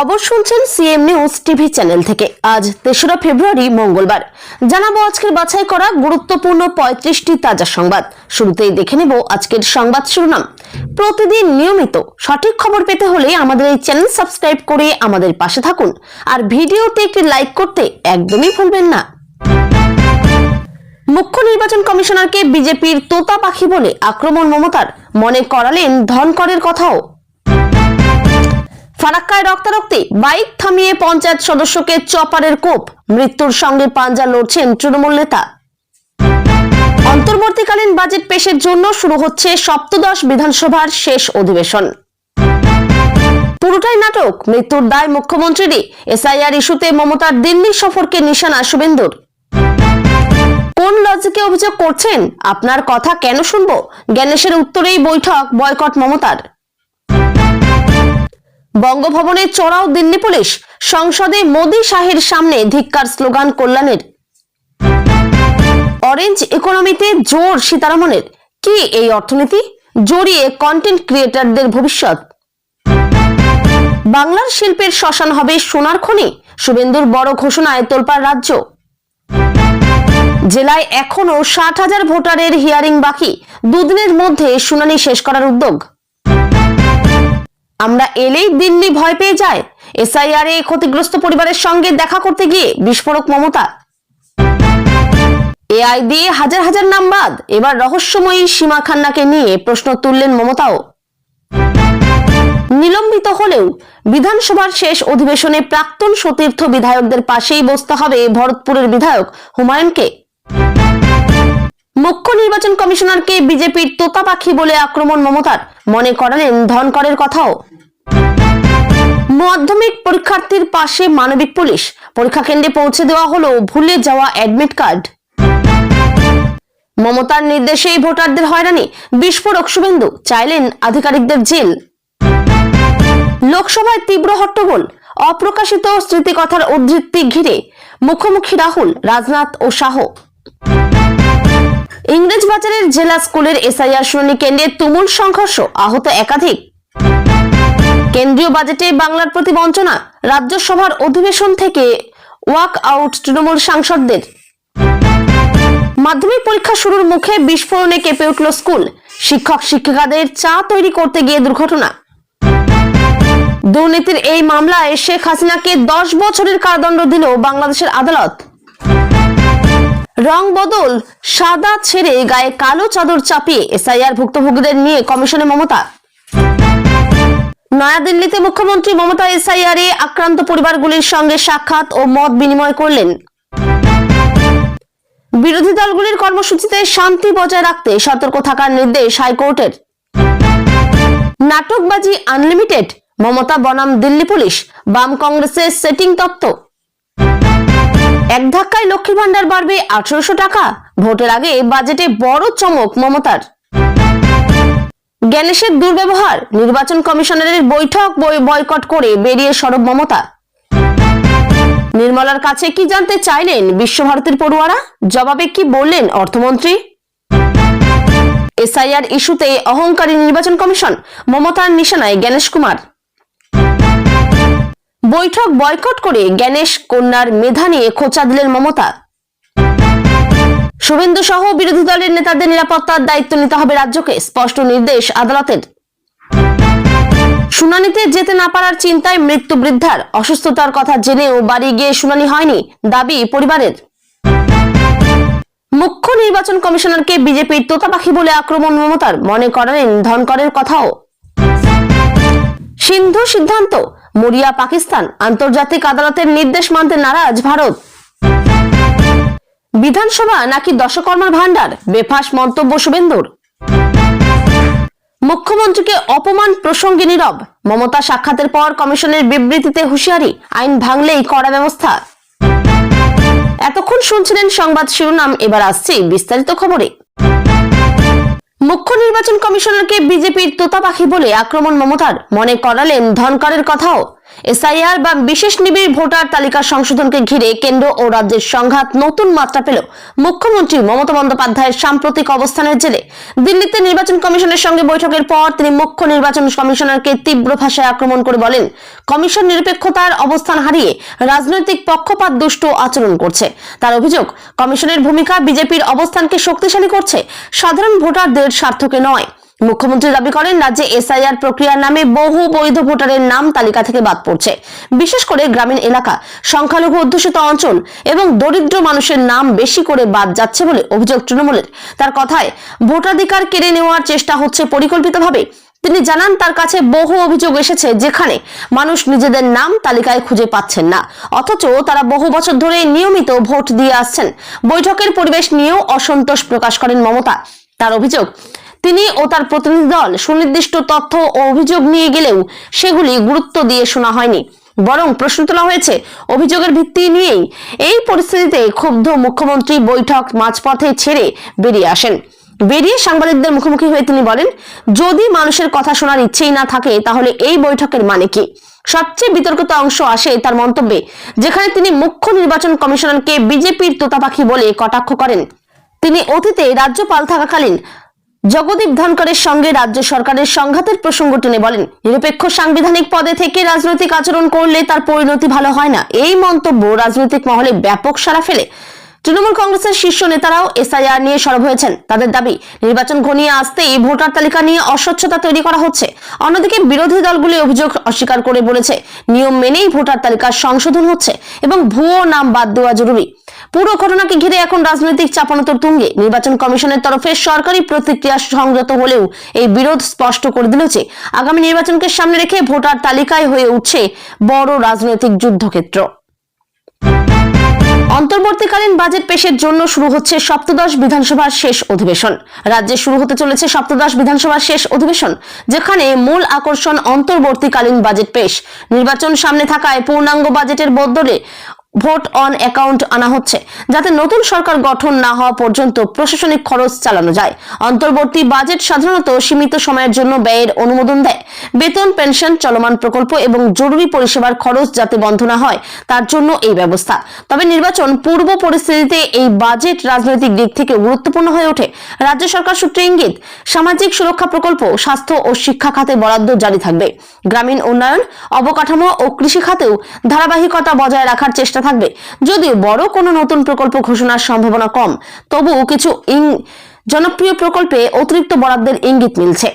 খবর শুনছেন CM news TV channel থেকে। আজ ৩রা ফেব্রুয়ারি মঙ্গলবার। জানাবো আজকের বাছাই করা গুরুত্বপূর্ণ ৩৫টি তাজা সংবাদ। শুরুতেই দেখে নেব আজকের সংবাদ শিরোনাম। প্রতিদিন নিয়মিত সঠিক খবর পেতে হলে আমাদের এই চ্যানেল সাবস্ক্রাইব করে আমাদের পাশে থাকুন, আর ভিডিওতে একটি লাইক করতে একদমই ভুলবেন না। মুখ্য নির্বাচন কমিশনারকে বিজেপির তোতা পাখি বলে আক্রমণ মমতার, মনে করালেন ধনকরের কথাও। ফারাক্কায় রক্তারক্তি, বাইক থামিয়ে পঞ্চায়েত সদস্যকে চপারের কোপ, মৃত্যুর সঙ্গে পাঞ্জা লড়ছেন তৃণমূল নেতা। অন্তর্বর্তীকালীন বাজেট পেশের জন্য শুরু হচ্ছে সপ্তদশ বিধানসভার শেষ অধিবেশন। পুরোটাই নাটক, মৃত্যুর দায় মুখ্যমন্ত্রীরই। এসআইআর ইস্যুতে মমতার দিল্লি সফরকে নিশানা শুভেন্দুর। কোন লজিকে অভিযোগ করছেন? আপনার কথা কেন শুনবো? জ্ঞানেশের উত্তরেই বৈঠক বয়কট মমতার। বঙ্গভবনে চড়াও দিল্লি পুলিশ, সংসদে মোদি শাহের সামনে ধিক্কার স্লোগান কল্যাণের। অরেঞ্জ ইকোনমিতে জোর সীতারামনের, কি এই অর্থনীতি? জড়িয়ে কন্টেন্ট ক্রিয়েটরদের ভবিষ্যৎ। বাংলার শিল্পের শ্মশান হবে সোনার খনি, শুভেন্দুর বড় ঘোষণায় তোলপাড় রাজ্য। জেলায় এখনো ৬০,০০০ ভোটারের হিয়ারিং বাকি, দুদিনের মধ্যে শুনানি শেষ করার উদ্যোগ। আমরা এলেই দিল্লি ভয় পেয়ে যায়, এসআইআর এ ক্ষতিগ্রস্ত পরিবারের সঙ্গে দেখা করতে গিয়ে বিস্ফোরক মমতা। এআই দিয়ে হাজার হাজার নাম বাদ, এবার রহস্যময়ী সীমা খান্নাকে নিয়ে প্রশ্ন তুললেন মমতাও। নিলম্বিত হলেও বিধানসভার শেষ অধিবেশনে প্রাক্তন সতীর্থ বিধায়কদের পাশেই বসতে হবে ভরতপুরের বিধায়ক হুমায়ুনকে। মুখ্য নির্বাচন কমিশনারকে বিজেপির তোতা পাখি বলে আক্রমণ মমতার, মনে করালেন ধনকরের কথাও। মাধ্যমিক পরীক্ষার্থীর পাশে মানবিক পুলিশ, পরীক্ষা কেন্দ্রে পৌঁছে দেওয়া হলো ভুলে যাওয়া অ্যাডমিট কার্ড। মমতার নির্দেশেই ভোটারদের হয়রানি, বিস্ফোরক শুভেন্দু, চাইলেন আধিকারিকদের জেল। লোকসভায় তীব্র হট্টগোল, অপ্রকাশিত স্মৃতিকথার উদ্ধৃতি ঘিরে মুখোমুখি রাহুল, রাজনাথ ও শাহ। ইংরেজবাজারের জেলা স্কুলের এসআইআর শুনানি কেন্দ্রে তুমুল সংঘর্ষ, আহত একাধিক। কেন্দ্রীয় বাজেটে বাংলার প্রতি বঞ্চনা, রাজ্যসভার অধিবেশন থেকে ওয়াক আউট তৃণমূল সাংসদদের। মাধ্যমিক পরীক্ষা শুরুর মুখে বিস্ফোরণে কেঁপে উঠল স্কুল, শিক্ষক শিক্ষিকাদের চা তৈরি করতে গিয়ে দুর্ঘটনা। দুর্নীতির এই মামলায় শেখ হাসিনাকে 10 বছরের কারাদণ্ড দিল বাংলাদেশের আদালত। রং বদল, সাদা ছেড়ে গায়ে কালো চাদর চাপিয়ে এসআইআর ভুক্তভোগীদের নিয়ে কমিশনে মমতা। নয়াদিল্লিতে মুখ্যমন্ত্রী মমতা এসআইআর এ আক্রান্ত পরিবারগুলির সঙ্গে সাক্ষাৎ ও মত বিনিময় করলেন। বিরোধী দলগুলির কর্মসূচিতে শান্তি বজায় রাখতে সতর্ক থাকার নির্দেশ হাইকোর্টের। নাটকবাজি আনলিমিটেড, মমতা বনাম দিল্লি পুলিশ, বাম কংগ্রেসের সেটিং তত্ত্ব। এক ধাক্কায় লক্ষ্মীর ভান্ডার বাড়বে ১৮০০ টাকা, ভোটের আগে বাজেটে বড় চমক মমতার। জ্ঞানেশের দুর্ব্যবহার, নির্বাচন কমিশনারের বৈঠক বয়কট করে বেরিয়ে সরব মমতা। নির্মলার কাছে কি জানতে চাইলেন বিশ্বভারতীর পড়ুয়ারা, জবাবে কি বললেন অর্থমন্ত্রী। এসআইআর ইস্যুতে অহংকারী নির্বাচন কমিশন, মমতার নিশানায় জ্ঞানেশ কুমার। বৈঠক বয়কট করে জ্ঞানেশ কন্যার মেধা নিয়ে খোঁচা দিলেন মমতা। শুভেন্দু সহ বিরোধী দলের নেতাদের নিরাপত্তার দায়িত্ব নিতে হবে রাজ্যকে, স্পষ্ট নির্দেশ আদালতের। শুনানিতে যেতে না পারার চিন্তায় মৃত্যু বৃদ্ধার, অসুস্থতার কথা জেনেও বাড়ি গিয়ে শুনানি হয়নি, দাবি পরিবারের। মুখ্য নির্বাচন কমিশনারকে বিজেপির তোতা পাখি বলে আক্রমণ মমতার, মনে করালেন ধনকরের কথাও। সিন্ধু সিদ্ধান্ত, মরিয়া পাকিস্তান, আন্তর্জাতিক আদালতের নির্দেশ মানতে নারাজ ভারত। বিধানসভা নাকি দশকর্মার ভান্ডার, বেফাঁস মন্তব্য শুভেন্দুর। মুখ্যমন্ত্রীকে অপমান প্রসঙ্গে নীরব, মমতা সাক্ষাতের পর কমিশনের বিবৃতিতে হুঁশিয়ারি, আইন ভাঙলেই কড়া ব্যবস্থা। এতক্ষণ শুনছিলেন সংবাদ শিরোনাম, এবার আসছে বিস্তারিত খবরে। মুখ্য নির্বাচন কমিশনারকে বিজেপির তোতা পাখি বলে আক্রমণ মমতার, মনে করালেন ধনকরের কথাও। এসআইআর বা বিশেষ নিবিড় ভোটার তালিকা সংশোধনকে ঘিরে কেন্দ্র ও রাজ্যের সংঘাত নতুন মাত্রা পেল মুখ্যমন্ত্রী মমতা বন্দ্যোপাধ্যায়ের সাম্প্রতিক অবস্থানের জেরে। দিল্লিতে নির্বাচন কমিশনের সঙ্গে বৈঠকের পর তিনি মুখ্য নির্বাচন কমিশনারকে তীব্র ভাষায় আক্রমণ করে বলেন, কমিশন নিরপেক্ষতার অবস্থান হারিয়ে রাজনৈতিক পক্ষপাত দুষ্ট আচরণ করছে। তার অভিযোগ, কমিশনের ভূমিকা বিজেপির অবস্থানকে শক্তিশালী করছে, সাধারণ ভোটারদের স্বার্থকে নয়। মুখ্যমন্ত্রী দাবি করেন, রাজ্যে এসআইআর প্রক্রিয়ার নামে বহু বৈধ ভোটারের নাম তালিকা থেকে বাদ পড়ছে। বিশেষ করে গ্রামীণ এলাকা, সংখ্যালঘু অধ্যুষিত অঞ্চল এবং দরিদ্র মানুষের নাম বেশি করে বাদ যাচ্ছে বলে অভিযোগ তৃণমূলের। তার কথায়, ভোটাধিকার কেড়ে নেওয়ার চেষ্টা হচ্ছে পরিকল্পিতভাবে। তিনি জানান, তার কাছে বহু অভিযোগ এসেছে যেখানে মানুষ নিজেদের নাম তালিকায় খুঁজে পাচ্ছেন না, অথচ তারা বহু বছর ধরে নিয়মিত ভোট দিয়ে আসছেন। বৈঠকের পরিবেশ নিয়েও অসন্তোষ প্রকাশ করেন মমতা। তার অভিযোগ, তিনি ও তার প্রতিনিধি দল সুনির্দিষ্ট তথ্য ও অভিযোগ নিয়ে গেলেও সেগুলি গুরুত্ব দিয়ে শোনা হয়নি, বরং প্রশ্ন তোলা হয়েছে অভিযোগের ভিত্তি নিয়েই। এই পরিস্থিতিতে ক্ষুব্ধ মুখ্যমন্ত্রী বৈঠক মাঝপথে ছেড়ে বেরিয়ে আসেন। বেরিয়ে সাংবাদিকদের মুখোমুখি হয়ে তিনি বলেন, যদি মানুষের কথা শোনার ইচ্ছেই না থাকে তাহলে এই বৈঠকের মানে কি? সবচেয়ে বিতর্কিত অংশ আসে তার মন্তব্যে, যেখানে তিনি মুখ্য নির্বাচন কমিশনারকে বিজেপির তোতাপাখি বলে কটাক্ষ করেন। তিনি অতীতে রাজ্যপাল থাকাকালীন জগদীপ ধনকরের সঙ্গে রাজ্য সরকারের সংঘাতের প্রসঙ্গ টেনে বলেন, নিরপেক্ষ সাংবিধানিক পদে থেকে রাজনৈতিক আচরণ করলে তার পরিণতি ভালো হয় না। এই মন্তব্য রাজনৈতিক মহলে ব্যাপক সাড়া ফেলে। তৃণমূল কংগ্রেসের শীর্ষ নেতারাও এসআইআর নিয়ে সরব হয়েছেন। তাদের দাবি, নির্বাচন ঘনিয়ে আসতেই ভোটার তালিকা নিয়ে অস্বচ্ছতা তৈরি করা হচ্ছে। অন্যদিকে বিরোধী দলগুলি অভিযোগ অস্বীকার করে বলেছে, নিয়ম মেনেই ভোটার তালিকার সংশোধন হচ্ছে এবং ভুয়ো নাম বাদ দেওয়া জরুরি। পুরো ঘটনাকে ঘিরে এখন রাজনৈতিক চাপানোতর তুঙ্গে। নির্বাচন কমিশনের তরফে সরকারি প্রতিক্রিয়া সংযত হলেও এই বিরোধ স্পষ্ট করে দিল যে আগামী নির্বাচনকে সামনে রেখে ভোটার তালিকায় হয়ে উঠছে বড় রাজনৈতিক যুদ্ধক্ষেত্র। অন্তর্বর্তীকালীন বাজেট পেশের জন্য শুরু হচ্ছে সপ্তদশ বিধানসভার শেষ অধিবেশন। রাজ্যে শুরু হতে চলেছে সপ্তদশ বিধানসভার শেষ অধিবেশন, যেখানে মূল আকর্ষণ অন্তর্বর্তীকালীন বাজেট পেশ। নির্বাচন সামনে থাকায় পূর্ণাঙ্গ বাজেটের বদলে ভোট অন অ্যাকাউন্ট আনা হচ্ছে, যাতে নতুন সরকার গঠন না হওয়া পর্যন্ত প্রশাসনিক খরচ চালানো যায়। অন্তর্বর্তী বাজেট সাধারণত সীমিত সময়ের জন্য ব্যয়ের অনুমোদন দেয়। বেতন, পেনশন, চলমান প্রকল্প এবং জরুরি পরিষেবার খরচ যাতে বন্ধ না হয় তার জন্য এই ব্যবস্থা। তবে নির্বাচন পূর্ব পরিস্থিতিতে এই বাজেট রাজনৈতিক দিক থেকে গুরুত্বপূর্ণ হয়ে ওঠে। রাজ্য সরকার সূত্রে ইঙ্গিত, সামাজিক সুরক্ষা প্রকল্প, স্বাস্থ্য ও শিক্ষা খাতে বরাদ্দ জারি থাকবে। গ্রামীণ উন্নয়ন, অবকাঠামো ও কৃষি খাতেও ধারাবাহিকতা বজায় রাখার চেষ্টা থাকবে। যদিও বড় কোনো নতুন প্রকল্প ঘোষণার সম্ভাবনা কম, তবুও কিছু জনপ্রিয় প্রকল্পে অতিরিক্ত বরাদ্দের ইঙ্গিত মিলছে।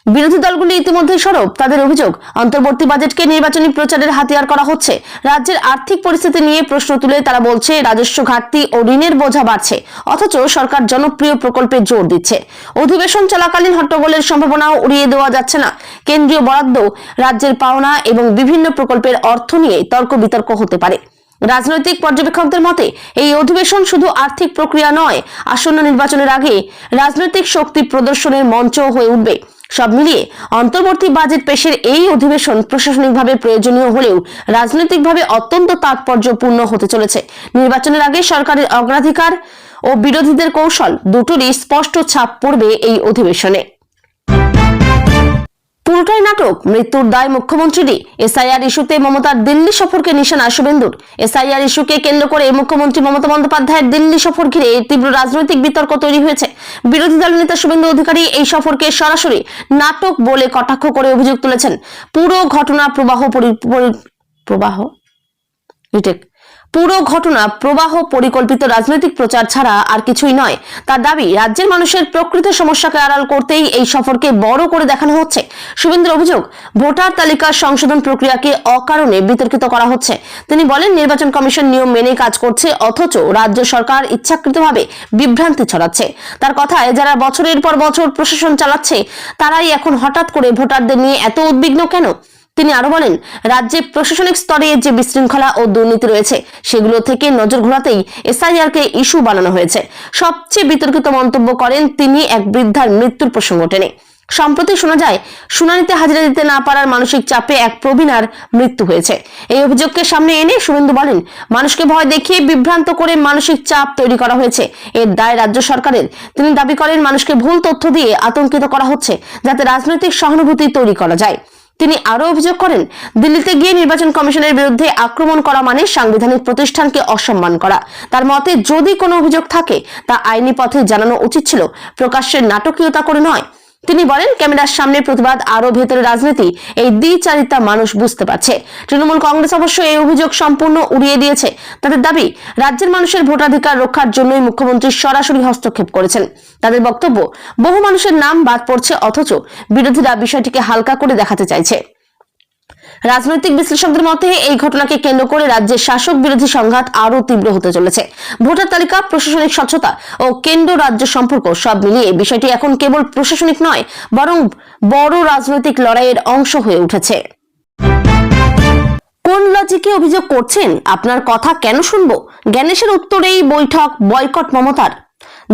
বিরোধী দলগুলি ইতিমধ্যে সরব। তাদের অভিযোগ, অন্তর্বর্তী বাজেটকে নির্বাচনী প্রচারের হাতিয়ার করা হচ্ছে। রাজ্যের আর্থিক পরিস্থিতি নিয়ে প্রশ্ন তুলে তারা বলছে, রাজস্ব ঘাটতি ও ঋণের বোঝা বাড়ছে, অথচ সরকার জনপ্রিয় প্রকল্পে জোর দিচ্ছে। অধিবেশন চলাকালীন হট্টগোলের সম্ভাবনাও উড়িয়ে দেওয়া যাচ্ছে না। কেন্দ্রীয় বরাদ্দ, রাজ্যের পাওনা এবং বিভিন্ন প্রকল্পের অর্থ নিয়ে তর্ক বিতর্ক হতে পারে। রাজনৈতিক পর্যবেক্ষকদের মতে এই অধিবেশন শুধু আর্থিক প্রক্রিয়া নয়, আসন্ন নির্বাচনের আগে রাজনৈতিক শক্তি প্রদর্শনের মঞ্চ হয়ে উঠবে। সব মিলিয়ে অন্তর্বর্তী বাজেট পেশের এই অধিবেশন প্রশাসনিকভাবে প্রয়োজনীয় হলেও রাজনৈতিকভাবে অত্যন্ত তাৎপর্যপূর্ণ হতে চলেছে। নির্বাচনের আগে সরকারের অগ্রাধিকার ও বিরোধীদের কৌশল দুটোরই স্পষ্ট ছাপ পড়বে এই অধিবেশনে। পুরোটাই নাটক, মৃত্যুর দায় মুখ্যমন্ত্রীরই। এসআইআর ইস্যুতে মমতার দিল্লি সফরকে নিশানা শুভেন্দুর। এসআইআর ইস্যুকে কেন্দ্র করে মুখ্যমন্ত্রী মমতা বন্দ্যোপাধ্যায়ের দিল্লি সফর ঘিরে তীব্র রাজনৈতিক বিতর্ক তৈরি হয়েছে। বিরোধী দল নেতা শুভেন্দু অধিকারী এই সফরকে সরাসরি নাটক বলে কটাক্ষ করে অভিযোগ তুলেছেন। পুরো ঘটনা প্রবাহ পরিকল্পিত রাজনৈতিক প্রচার ছাড়া আর কিছুই নয়। তার দাবি, রাজ্যের মানুষের প্রকৃত সমস্যাকে আড়াল করতেই এই সফরকে বড় করে দেখানো হচ্ছে। শুভেন্দুর অভিযোগ, ভোটার তালিকার সংশোধন প্রক্রিয়াকে অকারণে বিতর্কিত করা হচ্ছে। তিনি বলেন, নির্বাচন কমিশন নিয়ম মেনে কাজ করছে, অথচ রাজ্য সরকার ইচ্ছাকৃতভাবে বিভ্রান্তি ছড়াচ্ছে। তার কথায়, যারা বছরের পর বছর প্রশাসন চালাচ্ছে তারাই এখন হঠাৎ করে ভোটারদের নিয়ে এত উদ্বিগ্ন কেন? তিনি আরো বলেন, রাজ্যে প্রশাসনিক স্তরে যে বিশৃঙ্খলা ও দুর্নীতি রয়েছে সেগুলো থেকে নজর ঘোরাতেই এসআইআর কে ইস্যু বানানো হয়েছে। সবচেয়ে বিতর্কিত মন্তব্য করেন তিনি এক বৃদ্ধার মৃত্যুর প্রসঙ্গ টেনে। সম্প্রতি শোনা যায়, শুনানিতে হাজিরা দিতে না পারার মানসিক চাপে এক প্রবীণার মৃত্যু হয়েছে। এই অভিযোগকে সামনে এনে শুভেন্দু বলেন, মানুষকে ভয় দেখিয়ে বিভ্রান্ত করে মানসিক চাপ তৈরি করা হয়েছে, এর দায় রাজ্য সরকারের। তিনি দাবি করেন, মানুষকে ভুল তথ্য দিয়ে আতঙ্কিত করা হচ্ছে যাতে রাজনৈতিক সহানুভূতি তৈরি করা যায়। তিনি আরো অভিযোগ করেন, দিল্লিতে গিয়ে নির্বাচন কমিশনের বিরুদ্ধে আক্রমণ করা মানে সাংবিধানিক প্রতিষ্ঠানকে অসম্মান করা। তার মতে, যদি কোনো অভিযোগ থাকে তা আইনি পথে জানানো উচিত ছিল, প্রকাশ্যের নাটকীয়তা করে নয়। তিনি বলেন, ক্যামেরার সামনে প্রতিবাদ আরো ভেতরে রাজনীতি, এই দ্বিচারিতা মানুষ বুঝতে পারছে। তৃণমূল কংগ্রেস অবশ্য এই অভিযোগ সম্পূর্ণ উড়িয়ে দিয়েছে। তাদের দাবি, রাজ্যের মানুষের ভোটাধিকার রক্ষার জন্যই মুখ্যমন্ত্রী সরাসরি হস্তক্ষেপ করেছেন। তাদের বক্তব্য, বহু মানুষের নাম বাদ পড়ছে, অথচ বিরোধীরা বিষয়টিকে হালকা করে দেখাতে চাইছে। রাজনৈতিক বিশ্লেষকদের মতে, এই ঘটনাকে কেন্দ্র করে রাজ্যের শাসক বিরোধী সংঘাত আরো তীব্র হতে চলেছে। ভোটার তালিকা, প্রশাসনিক স্বচ্ছতা ও কেন্দ্র রাজ্য সম্পর্ক সব মিলিয়ে বিষয়টি এখন কেবল প্রশাসনিক নয়, বরং বড় রাজনৈতিক লড়াইয়ের অংশ হয়ে উঠেছে। কোন লজিকে অভিযোগ করছেন? আপনার কথা কেন শুনবো? জ্ঞানেশের উত্তরেই বৈঠক বয়কট মমতার।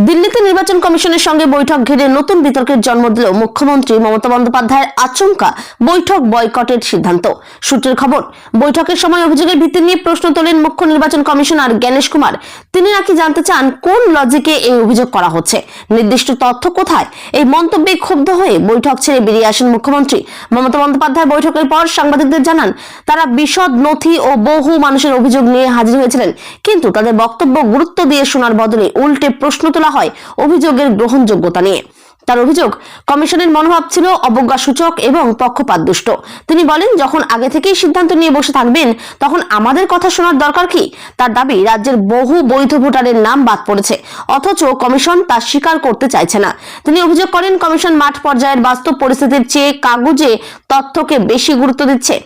দিল্লিতে নির্বাচন কমিশনের সঙ্গে বৈঠক ঘিরে নতুন বিতর্কের জন্ম দিল মুখ্যমন্ত্রী মমতা বন্দ্যোপাধ্যায়ের আচমকা বৈঠক বয়কটের সিদ্ধান্ত। সূত্রের খবর, বৈঠকের সময় অভিযোগের ভিত্তি নিয়ে প্রশ্ন তোলেন মুখ্য নির্বাচন কমিশনার জ্ঞানেশ কুমার। তিনি নাকি জানতে চান, কোন লজিকে এই অভিযোগ করা হচ্ছে, নির্দিষ্ট তথ্য কোথায়। এই মন্তব্যে ক্ষুব্ধ হয়ে বৈঠক ছেড়ে বেরিয়ে আসেন মুখ্যমন্ত্রী মমতা বন্দ্যোপাধ্যায়। বৈঠকের পর সাংবাদিকদের জানান, তারা বিশদ নথি ও বহু মানুষের অভিযোগ নিয়ে হাজির হয়েছিলেন, কিন্তু তাদের বক্তব্য গুরুত্ব দিয়ে শোনার বদলে উল্টে প্রশ্ন তোলা হয় অভিযোগের গ্রহণযোগ্যতা নিয়ে। তার অভিযোগ, কমিশনের মনোভাব ছিল অবজ্ঞাসূচক এবং পক্ষপাতদুষ্ট। তিনি বলেন, যখন আগে থেকেই সিদ্ধান্ত নিয়ে বসে থাকবেন, তখন আমাদের কথা শোনার দরকার কি? তার দাবি, রাজ্যের বহু বৈধ ভোটারের নাম বাদ পড়েছে, অথচ কমিশন তা স্বীকার করতে চাইছে না। তিনি অভিযোগ করেন, কমিশন মাঠ পর্যায়ের বাস্তব পরিস্থিতির চেয়ে কাগজে তথ্যকে বেশি গুরুত্ব দিচ্ছে।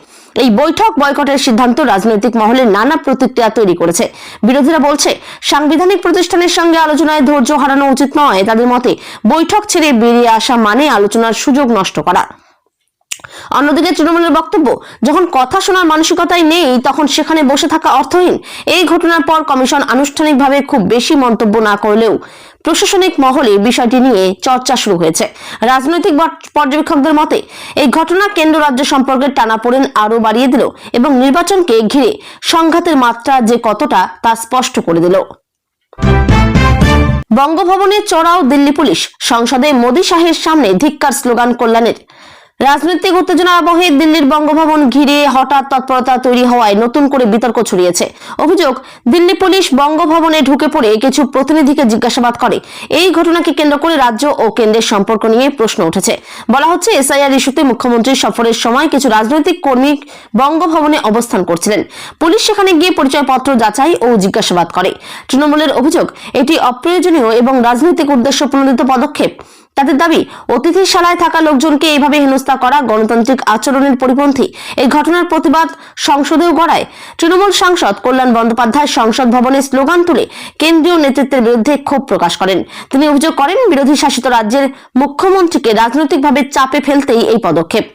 এই বৈঠক বয়কটের সিদ্ধান্ত রাজনৈতিক মহলে নানা প্রতিক্রিয়া তৈরি করেছে। বিরোধীরা বলছে, সাংবিধানিক প্রতিষ্ঠানের সঙ্গে আলোচনায় ধৈর্য হারানো উচিত নয়। তাদের মতে, বৈঠক ছেড়ে বেরিয়ে আসা মানে আলোচনার সুযোগ নষ্ট করা। অন্যদিকে তৃণমূলের বক্তব্য, যখন কথা শোনার মানসিকতাই নেই, তখন সেখানে বসে থাকা অর্থহীন। এই ঘটনার পর কমিশন আনুষ্ঠানিকভাবে খুব বেশি মন্তব্য না করলেও প্রশাসনিক মহলে বিষয়টি নিয়ে চর্চা শুরু হয়েছে। রাজনৈতিক পর্যবেক্ষকদের মতে, এই ঘটনা কেন্দ্র রাজ্য সম্পর্কের টানাপোড়েন আরো বাড়িয়ে দিল এবং নির্বাচনকে ঘিরে সংঘাতের মাত্রা যে কতটা তা স্পষ্ট করে দিল। বঙ্গভবনে চড়াও দিল্লি পুলিশ, সংসদে মোদী শাহের সামনে ধিক্কার স্লোগান কল্যাণের। রাজনৈতিক উত্তেজনার আবহে দিল্লির বঙ্গভবন ঘিরে হঠাৎ তৎপরতা তৈরি হওয়ায় নতুন করে বিতর্ক ছড়িয়েছে। অভিযোগ, দিল্লি পুলিশ বঙ্গভবনে ঢুকে পড়ে কিছু প্রতিনিধিকে জিজ্ঞাসাবাদ করে। এই ঘটনাকে কেন্দ্র করে রাজ্য ও কেন্দ্রের সম্পর্ক নিয়ে প্রশ্ন উঠেছে। বলা হচ্ছে, এসআইআর ইস্যুতে মুখ্যমন্ত্রীর সফরের সময় কিছু রাজনৈতিক কর্মী বঙ্গভবনে অবস্থান করছিলেন। পুলিশ সেখানে গিয়ে পরিচয়পত্র যাচাই ও জিজ্ঞাসাবাদ করে। তৃণমূলের অভিযোগ, এটি অপ্রয়োজনীয় এবং রাজনৈতিক উদ্দেশ্য প্রণোদিত পদক্ষেপ। তাদের দাবি, অতিথিশালায় থাকা লোকজনকে এইভাবে হেনস্থা করা গণতান্ত্রিক আচরণের পরিপন্থী। এই ঘটনার প্রতিবাদ সংসদেও গড়ায়। তৃণমূল সাংসদ কল্যাণ বন্দ্যোপাধ্যায় সংসদ ভবনে স্লোগান তুলে কেন্দ্রীয় নেতৃত্বের বিরুদ্ধে ক্ষোভ প্রকাশ করেন। তিনি অভিযোগ করেন, বিরোধী শাসিত রাজ্যের মুখ্যমন্ত্রীকে রাজনৈতিকভাবে চাপে ফেলতেই এই পদক্ষেপ।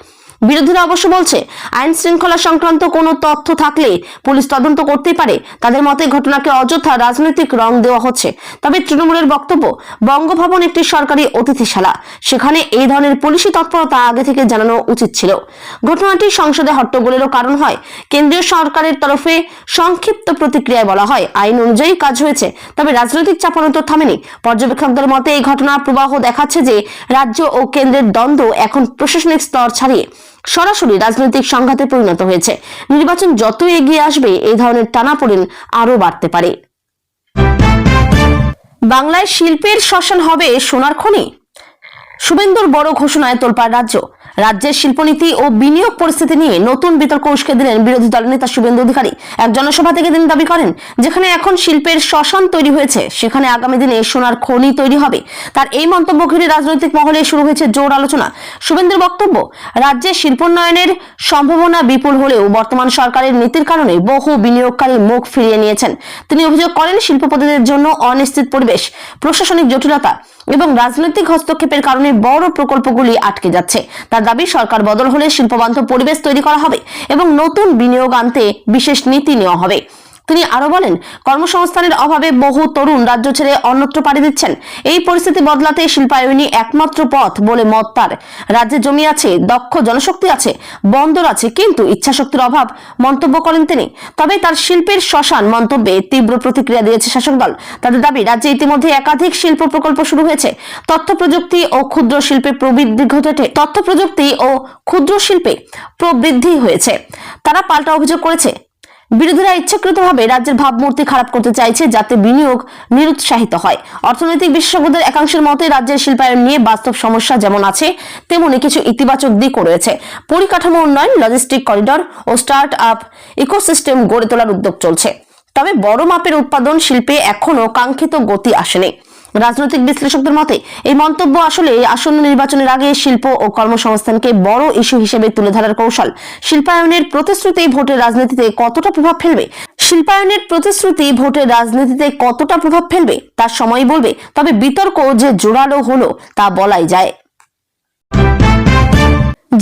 বিরোধীরা অবশ্য বলছে, আইন শৃঙ্খলা সংক্রান্ত কোনো তথ্য থাকলে পুলিশ তদন্ত করতেই পারে। তাদের মতে, ঘটনাকে অযথা রাজনৈতিক রং দেওয়া হচ্ছে। তবে তৃণমূলের বক্তব্য, বঙ্গভবন একটি সরকারি অতিথিশালা, সেখানে এই ধরনের পুলিশি তৎপরতা আগে থেকে জানানো উচিত ছিল। ঘটনাটি সংসদে হট্টগোলেরও কারণ হয়। কেন্দ্রীয় সরকারের তরফে সংক্ষিপ্ত প্রতিক্রিয়ায় বলা হয়, আইন অনুযায়ী কাজ হয়েছে, তবে রাজনৈতিক চাপানোতর থামেনি। পর্যবেক্ষকদের মতে, এই ঘটনার প্রবাহ দেখাচ্ছে যে রাজ্য ও কেন্দ্রের দ্বন্দ্ব এখন প্রশাসনিক স্তর ছাড়িয়ে সরাসরি রাজনৈতিক সংঘাতে পরিণত হয়েছে। নির্বাচন যত এগিয়ে আসবে, এই ধরনের টানাপোড়েন আরো বাড়তে পারে। বাংলায় শিল্পের শ্মশান হবে সোনার খনি। শুভেন্দুর বড় ঘোষণায় তোলপাড় রাজ্য। রাজ্যের শিল্পনীতি ও বিনিয়োগ পরিস্থিতি নিয়ে নতুন বিতর্ক উস্কে দিলেন বিরোধী দলনেতা শুভেন্দু অধিকারী। এক জনসভা থেকে তিনি দাবি করেন, যেখানে এখন শিল্পের শ্মশান তৈরি হয়েছে, সেখানে আগামী দিনে সোনার খনি তৈরি হবে। তার এই মন্তব্য ঘিরে রাজনৈতিক মহলে শুরু হয়েছে জোর আলোচনা। শুভেন্দুর বক্তব্য, রাজ্যে শিল্পোন্নয়নের সম্ভাবনা বিপুল হলেও বর্তমান সরকারের নীতির কারণে বহু বিনিয়োগকারী মুখ ফিরিয়ে নিয়েছেন। তিনি অভিযোগ করেন, শিল্পপতিদের জন্য অনিশ্চিত পরিবেশ, প্রশাসনিক জটিলতা এবং রাজনৈতিক হস্তক্ষেপের কারণে বড় প্রকল্পগুলি আটকে যাচ্ছে। তার দাবি, সরকার বদল হলে শিল্পবান্ধব পরিবেশ তৈরি করা হবে এবং নতুন বিনিয়োগ আনতে বিশেষ নীতি নেওয়া হবে। তিনি আরো বলেন, কর্মসংস্থানের অভাবে বহু তরুণ রাজ্য ছেড়ে অন্যত্র পাড়ি দিচ্ছেন। এই পরিস্থিতি বদলাতে শিল্পায়নই একমাত্র পথ বলে মত তার। রাজ্যে জমি আছে, দক্ষ জনশক্তি আছে, বন্দর আছে, কিন্তু ইচ্ছাশক্তির অভাব মন্তব্য করেন তিনি। তবে তার শিল্পের শ্মশান মন্তব্যে তীব্র প্রতিক্রিয়া দিয়েছে শাসক দল। তাদের দাবি, রাজ্যে ইতিমধ্যে একাধিক শিল্প প্রকল্প শুরু হয়েছে। তথ্য প্রযুক্তি ও ক্ষুদ্র শিল্পে প্রবৃদ্ধি হয়েছে। তারা পাল্টা অভিযোগ করেছে, বিরোধীরা ইচ্ছাকৃতভাবে রাজ্যের ভাবমূর্তি খারাপ করতে চাইছে যাতে বিনিয়োগ নিরুৎসাহিত হয়। অর্থনৈতিক বিশেষজ্ঞদের একাংশের মতে রাজ্যের শিল্পায়ন নিয়ে বাস্তব সমস্যা যেমন আছে তেমনি কিছু ইতিবাচক দিকও রয়েছে। পরিকাঠামো উন্নয়ন, লজিস্টিক করিডর ও স্টার্ট আপ ইকোসিস্টেম গড়ে তোলার উদ্যোগ চলছে। তবে বড় মাপের উৎপাদন শিল্পে এখনো কাঙ্ক্ষিত গতি আসেনি। রাজনৈতিক বিশ্লেষকদের মতে এই মন্তব্য আসলে আসন্ন নির্বাচনের আগে শিল্প ও কর্মসংস্থানকে বড় ইস্যু হিসেবে তুলে ধরার কৌশল। শিল্পায়নের প্রতিশ্রুতি ভোটের রাজনীতিতে কতটা প্রভাব ফেলবে তার সময়ই বলবে। তবে বিতর্ক যে জোরালো হলো তা বলাই যায়।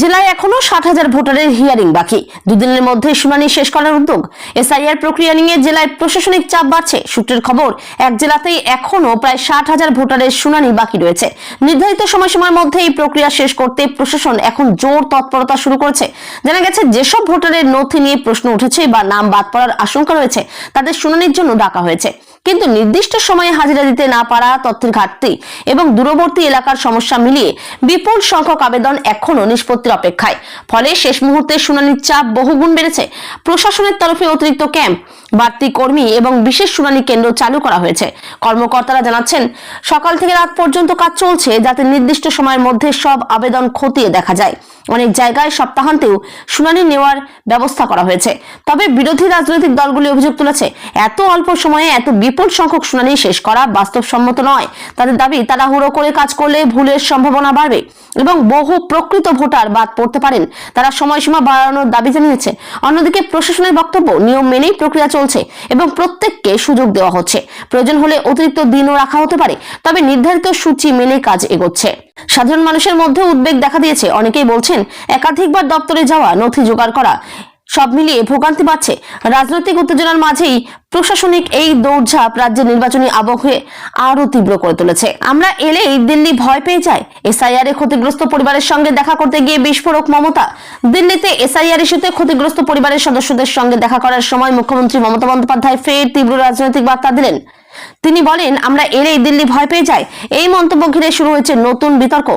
জেলায় এখনো 60,000 ভোটারের হিয়ারিং বাকি। দুদিনের মধ্যে শুনানি শেষ করার উদ্যোগ। এসআইআর প্রক্রিয়া নিয়ে জেলায় প্রশাসনিক চাপ বাড়ছে। সূত্রের খবর, এক জেলাতেই এখনো প্রায় 60,000 ভোটারের শুনানি বাকি রয়েছে। নির্ধারিত সময়সীমার মধ্যে এই প্রক্রিয়া শেষ করতে প্রশাসন এখন জোর তৎপরতা শুরু করেছে। জানা গেছে, যেসব ভোটারের নথি নিয়ে প্রশ্ন উঠেছে বা নাম বাদ পড়ার আশঙ্কা রয়েছে তাদের শুনানির জন্য ডাকা হয়েছে। কিন্তু নির্দিষ্ট সময়ে হাজিরা দিতে না পারা, তথ্যের ঘাটতি এবং দূরবর্তী এলাকার সমস্যা মিলিয়ে বিপুল সংখ্যক আবেদন এখনো নিষ্পত্তির অপেক্ষায়। ফলে শেষ মুহূর্তে শুনানির চাপ বহুগুণ বেড়েছে। প্রশাসনের তরফে অতিরিক্ত ক্যাম্প, বাড়তি কর্মী এবং বিশেষ শুনানি কেন্দ্র চালু করা হয়েছে। কর্মকর্তারা জানাচ্ছেন, সকাল থেকে রাত পর্যন্ত কাজ চলছে যাতে নির্দিষ্ট সময়ের মধ্যে সব আবেদন খতিয়ে দেখা যায়। অনেক জায়গায় সপ্তাহান্তেও শুনানি নেওয়ার ব্যবস্থা করা হয়েছে। তবে বিরোধী রাজনৈতিক দলগুলি অভিযোগ তুলেছে, এত অল্প সময়ে এত বিপুল সংখ্যক শুনানি শেষ করা বাস্তবসম্মত নয়। তাদের দাবি, তাড়াহুড়ো করে কাজ করলে ভুলের সম্ভাবনা বাড়বে এবং বহু প্রকৃত ভোটার বাদ পড়তে পারেন। তারা সময়সীমা বাড়ানোর দাবি জানিয়েছে। অন্যদিকে প্রশাসনের বক্তব্য, নিয়ম মেনেই প্রক্রিয়া চলছে এবং প্রত্যেককে সুযোগ দেওয়া হচ্ছে। প্রয়োজন হলে অতিরিক্ত দিনও রাখা হতে পারে, তবে নির্ধারিত সূচি মেনে কাজ এগোচ্ছে। সাধারণ মানুষের মধ্যে উদ্বেগ দেখা দিয়েছে। অনেকেই বলছেন, একাধিকবার দপ্তরে যাওয়া, নথি জোগাড় করা, সব মিলিয়ে ভোগান্তি পাচ্ছে। রাজনৈতিক উত্তেজনার মাঝেই প্রশাসনিক এই দৌড়ঝাঁপ রাজ্যের নির্বাচনী আবহে আরো তীব্র করে তুলেছে। আমরা এলেই দিল্লি ভয় পেয়ে যায়। এসআইআর এ ক্ষতিগ্রস্ত পরিবারের সঙ্গে দেখা করতে গিয়ে বিস্ফোরক মমতা। দিল্লিতে এসআইআর ইস্যুতে ক্ষতিগ্রস্ত পরিবারের সদস্যদের সঙ্গে দেখা করার সময় মুখ্যমন্ত্রী মমতা বন্দ্যোপাধ্যায় ফের তীব্র রাজনৈতিক বার্তা দিলেন। তিনি বলেন, আমরা এলেই দিল্লি ভয় পেয়ে যায়। এই মন্তব্য ঘিরে শুরু হয়েছে নতুন বিতর্ক।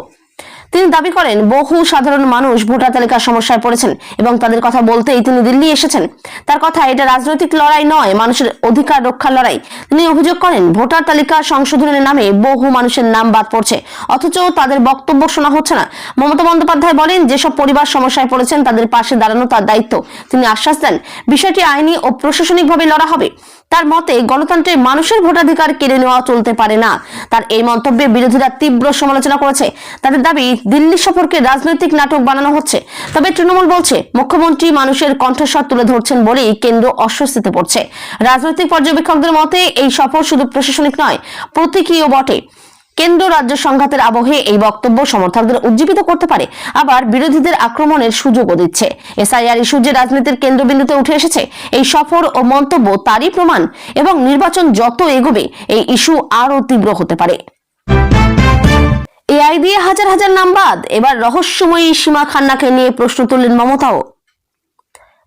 তিনি দাবি করেন, বহু সাধারণ মানুষ ভোটার তালিকার সমস্যায় পড়েছেন এবং তাদের কথা বলতেই তিনি দিল্লি এসেছেন। তার কথা, এটা রাজনৈতিক লড়াই নয়, মানুষের অধিকার রক্ষার লড়াই। তিনি অভিযোগ করেন, ভোটার তালিকা সংশোধনের নামে বহু মানুষের নাম বাদ পড়ছে, অথচ তাদের বক্তব্য শোনা হচ্ছে না। মমতা বন্দ্যোপাধ্যায় বলেন, যেসব পরিবার সমস্যায় পড়েছেন তাদের পাশে দাঁড়ানো তার দায়িত্ব। তিনি আশ্বাস দেন, বিষয়টি আইনি ও প্রশাসনিকভাবে লড়া হবে। তার মতে, গণতন্ত্রে মানুষের ভোটাধিকার কেড়ে নেওয়া চলতে পারে না। তার এই মন্তব্যে বিরোধীরা তীব্র সমালোচনা করেছে। তাদের দাবি, দিল্লি সফরকে রাজনৈতিক নাটক বানানো হচ্ছে। তবে তৃণমূল বলছে, মুখ্যমন্ত্রী মানুষের কণ্ঠস্বর তুলে ধরছেন বলেই কেন্দ্র অস্বস্তিতে পড়ছে। রাজনৈতিক পর্যবেক্ষকদের মতে এই সফর শুধু প্রশাসনিক নয়, প্রতীকীও বটে। কেন্দ্র রাজ্য সংঘাতের আবহে এই বক্তব্য সমর্থকদের উজ্জীবিত করতে পারে, আবার বিরোধীদের আক্রমণের সুযোগও দিচ্ছে। এসআইআর ইস্যু যে রাজনীতির কেন্দ্রবিন্দুতে উঠে এসেছে, এই সফর ও মন্তব্য তারই প্রমাণ। এবং নির্বাচন যত এগোবে এই ইস্যু আরো তীব্র হতে পারে। এআই দিয়ে হাজার হাজার নাম বাদ। এবার রহস্যময়ী সীমা খান্নাকে নিয়ে প্রশ্ন তুললেন মমতাও।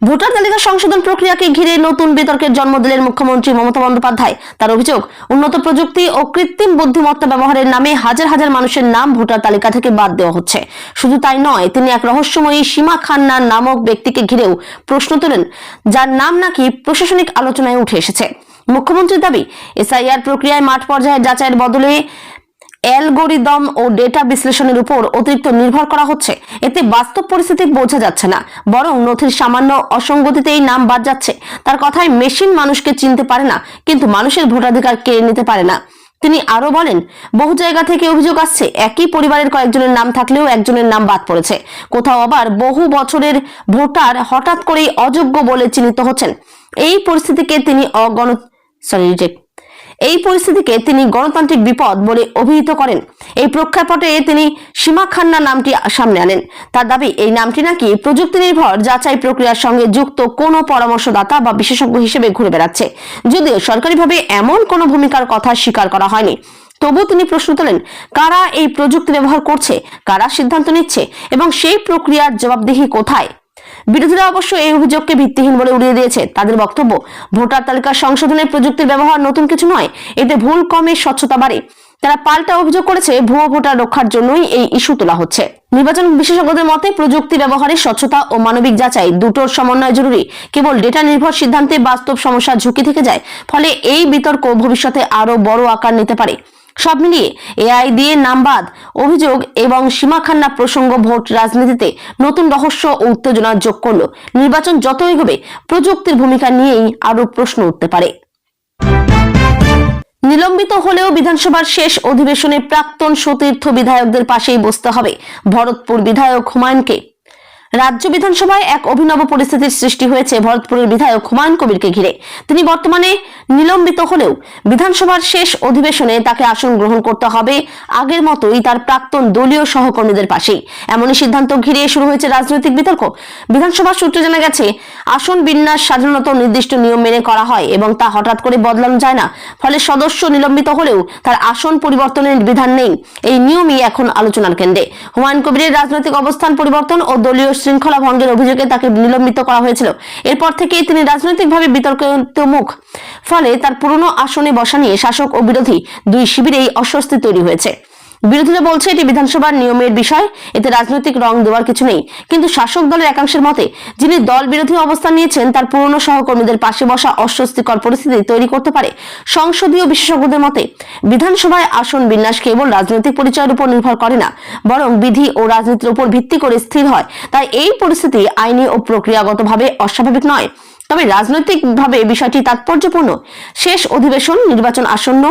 ভোটার তালিকা সংশোধন প্রক্রিয়াকে ঘিরে নতুন বিতর্কের জন্ম দিলেন মুখ্যমন্ত্রী মমতা বন্দ্যোপাধ্যায়। তার অভিযোগ, উন্নত প্রযুক্তি ও কৃত্রিম বুদ্ধিমত্তা ব্যবহারের নামে হাজার হাজার মানুষের নাম ভোটার তালিকা থেকে বাদ দেওয়া হচ্ছে। শুধু তাই নয়, তিনি এক রহস্যময়ী সীমা খান্না নামক ব্যক্তিকে ঘিরেও প্রশ্ন তোলেন, যার নাম নাকি প্রশাসনিক আলোচনায় উঠে এসেছে। মুখ্যমন্ত্রীর দাবি, এসআইআর প্রক্রিয়ায় মাঠ পর্যায়ে যাচাইয়ের বদলে অ্যালগোরিদম ও ডেটা বিশ্লেষণের উপর অতিরিক্ত নির্ভর করা হচ্ছে। এতে বাস্তব পরিস্থিতি বোঝা যাচ্ছে না, বরং নথির সামান্য অসঙ্গতিতেই নাম বাদ যাচ্ছে। তার কথায়, মেশিন মানুষকে চিনতে পারে না, কিন্তু মানুষের ভোটাধিকার কেড়ে নিতে পারে না। তিনি আরো বলেন, বহু জায়গা থেকে অভিযোগ আসছে, একই পরিবারের কয়েকজনের নাম থাকলেও একজনের নাম বাদ পড়েছে। কোথাও আবার বহু বছরের ভোটার হঠাৎ করেই অযোগ্য বলে চিহ্নিত হচ্ছেন। এই পরিস্থিতিকে তিনি এই পরিস্থিতিকে তিনি গণতান্ত্রিক বিপদ বলে অভিহিত করেন। এই প্রেক্ষাপটে তিনি সীমা খান্না নামটি সামনে আনেন। তার দাবি, এই নামটি নাকি প্রযুক্তি নির্ভর যাচাই প্রক্রিয়ার সঙ্গে যুক্ত কোনো পরামর্শদাতা বা বিশেষজ্ঞ হিসেবে ঘুরে বেড়াচ্ছে। যদিও সরকারিভাবে এমন কোনো ভূমিকার কথা স্বীকার করা হয়নি, তবু তিনি প্রশ্ন তোলেন, কারা এই প্রযুক্তি ব্যবহার করছে, কারা সিদ্ধান্ত নিচ্ছে এবং সেই প্রক্রিয়ার জবাবদিহি কোথায়? বিরোধীরা অবশ্য এই অভিযোগকে ভিত্তিহীন বলে উড়িয়ে দিয়েছে। তাদের বক্তব্য, ভোটার তালিকা সংশোধনে প্রযুক্তির ব্যবহার নতুন কিছু নয়, এতে ভুল কমে স্বচ্ছতা বাড়ে। তারা পাল্টা অভিযোগ করেছে, ভুয়ো ভোটার রক্ষার জন্যই এই ইস্যু তোলা হচ্ছে। নির্বাচন বিশেষজ্ঞদের মতে প্রযুক্তি ব্যবহারে স্বচ্ছতা ও মানবিক যাচাই দুটোর সমন্বয় জরুরি। কেবল ডেটা নির্ভর সিদ্ধান্তে বাস্তব সমস্যার ঝুঁকি থেকে যায়, ফলে এই বিতর্ক ভবিষ্যতে আরো বড় আকার নিতে পারে। সব মিলিয়ে এআই দিয়ে নামবাদ অভিযোগ এবং সীমা খান্না প্রসঙ্গ ভোট রাজনীতিতে নতুন রহস্য ও উত্তেজনা যোগ করলো। নির্বাচন যত এগোবে প্রযুক্তির ভূমিকা নিয়েই আরো প্রশ্ন উঠতে পারে। নিলম্বিত হলেও বিধানসভার শেষ অধিবেশনে প্রাক্তন সতীর্থ বিধায়কদের পাশেই বসতে হবে ভরতপুর বিধায়ক হুমায়ুনকে। রাজ্য বিধানসভায় এক অভিনব পরিস্থিতির সৃষ্টি হয়েছে ভরতপুরের বিধায়ক হুমায়ুন কবিরকে ঘিরে। তিনি বর্তমানে নিলম্বিত হলেও বিধানসভার শেষ অধিবেশনে তাকে আসন গ্রহণ করতে হবে আগের মতোই তার প্রাক্তন দলীয় সহকর্মীদের পাশেই। এমনই সিদ্ধান্ত ঘিরে শুরু হয়েছে রাজনৈতিক বিতর্ক। বিধানসভা সূত্রে জানা গেছে, আসন বিন্যাস সাধারণত নির্দিষ্ট নিয়ম মেনে করা হয় এবং তা হঠাৎ করে বদলানো যায় না। ফলে সদস্য নিলম্বিত হলেও তার আসন পরিবর্তনের বিধান নেই। এই নিয়মই এখন আলোচনার কেন্দ্রে। হুমায়ুন কবিরের রাজনৈতিক অবস্থান পরিবর্তন ও দলীয় শৃঙ্খলা ভঙ্গের অভিযোগে তাকে নিলম্বিত করা হয়েছিল। এরপর থেকেই তিনি রাজনৈতিকভাবে বিতর্কিত মুখ। ফলে তার পুরনো আসনে বসা নিয়ে শাসক ও বিরোধী দুই শিবিরেই অস্বস্তি তৈরি হয়েছে। বিরোধীরা বলছে, এটি বিধানসভার নিয়মের বিষয়, এতে রাজনৈতিক রং দেওয়ার কিছু নেই। কিন্তু শাসক দলের একাংশের মতে, যিনি দল বিরোধী অবস্থান নিয়েছেন তার পুরনো সহকর্মীদের পাশে বসা অস্বস্তিকর পরিস্থিতি তৈরি করতে পারে। সংসদীয় বিশেষজ্ঞদের মতে, বিধানসভায় আসন বিন্যাস কেবল রাজনৈতিক পরিচয়ের উপর নির্ভর করে না, বরং বিধি ও রাজনীতির উপর ভিত্তি করে স্থির হয়। তাই এই পরিস্থিতি আইনি ও প্রক্রিয়াগতভাবে অস্বাভাবিক নয়, তবে রাজনৈতিকভাবে বিষয়টি তাৎপর্যপূর্ণ। শেষ অধিবেশন, নির্বাচন আসন্ন,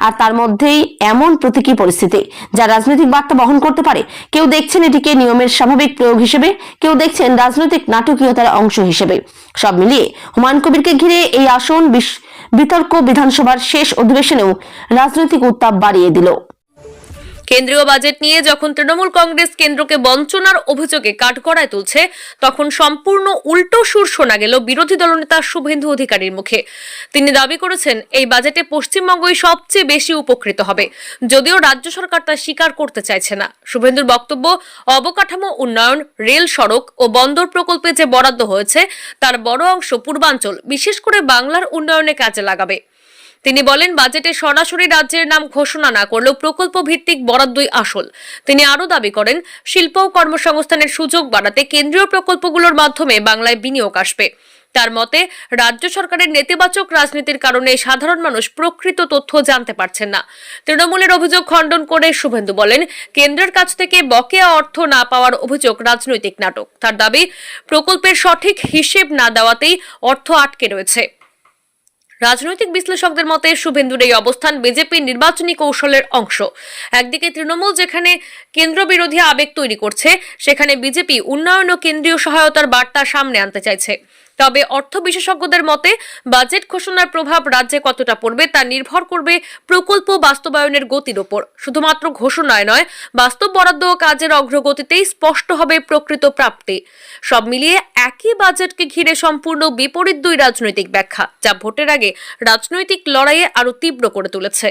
আর তার মধ্যেই এমন প্রতীকী পরিস্থিতি যা রাজনৈতিক বার্তা বহন করতে পারে। কেউ দেখছেন এটিকে নিয়মের স্বাভাবিক প্রয়োগ হিসেবে, কেউ দেখছেন রাজনৈতিক নাটকীয়তার অংশ হিসেবে। সব মিলিয়ে হুমায়ুন কবিরকে ঘিরে এই আসন বিতর্ক বিধানসভার শেষ অধিবেশনেও রাজনৈতিক উত্তাপ বাড়িয়ে দিল। কেন্দ্রীয় বাজেট নিয়ে যখন তৃণমূল কংগ্রেস কেন্দ্রকে বঞ্চনার অভিযোগে কাঠগড়ায় তুলছে, তখন সম্পূর্ণ উল্টো সুর শোনা গেল বিরোধী দলনেতা শুভেন্দু অধিকারীর মুখে। তিনি দাবি করেছেন, এই বাজেটে পশ্চিমবঙ্গই সবচেয়ে বেশি উপকৃত হবে, যদিও রাজ্য সরকার তা স্বীকার করতে চাইছে না। শুভেন্দুর বক্তব্য, অবকাঠামো উন্নয়ন, রেল, সড়ক ও বন্দর প্রকল্পে যে বরাদ্দ হয়েছে তার বড় অংশ পূর্বাঞ্চল, বিশেষ করে বাংলার উন্নয়নে কাজে লাগাবে। তিনি বলেন, বাজেটে সরাসরি রাজ্যের নাম ঘোষণা না করলেও প্রকল্প ভিত্তিক বরাদ্দই আসল। তিনি আরও দাবি করেন, শিল্প ও কর্মসংস্থানের সুযোগ বাড়াতে কেন্দ্রীয় প্রকল্পগুলোর মাধ্যমে বাংলায় বিনিয়োগ আসবে। তার মতে, রাজ্য সরকারের নেতিবাচক রাজনীতির কারণে সাধারণ মানুষ প্রকৃত তথ্য জানতে পারছেন না। তৃণমূলের অভিযোগ খণ্ডন করে শুভেন্দু বলেন, কেন্দ্রের কাছ থেকে বকেয়া অর্থ না পাওয়ার অভিযোগ রাজনৈতিক নাটক। তার দাবি, প্রকল্পের সঠিক হিসেব না দেওয়াতেই অর্থ আটকে রয়েছে। রাজনৈতিক বিশ্লেষকদের মতে শুভেন্দুর এই অবস্থান বিজেপির নির্বাচনী কৌশলের অংশ। একদিকে তৃণমূল যেখানে কেন্দ্র বিরোধী আবেগ তৈরি করছে, সেখানে বিজেপি উন্নয়ন ও কেন্দ্রীয় সহায়তার বার্তা সামনে আনতে চাইছে। তবে অর্থ বিশেষজ্ঞদের মতে বাজেট ঘোষণার প্রভাব রাজ্যে কতটা পড়বে তা নির্ভর করবে প্রকল্প বাস্তবায়নের গতির উপর। শুধুমাত্র ঘোষণায় নয়, বাস্তব বরাদ্দ ও কাজের অগ্রগতিতেই স্পষ্ট হবে প্রকৃত প্রাপ্তি। সব মিলিয়ে একই বাজেটকে ঘিরে সম্পূর্ণ বিপরীত দুই রাজনৈতিক ব্যাখ্যা, যা ভোটের আগে রাজনৈতিক লড়াইয়ে আরো তীব্র করে তুলেছে।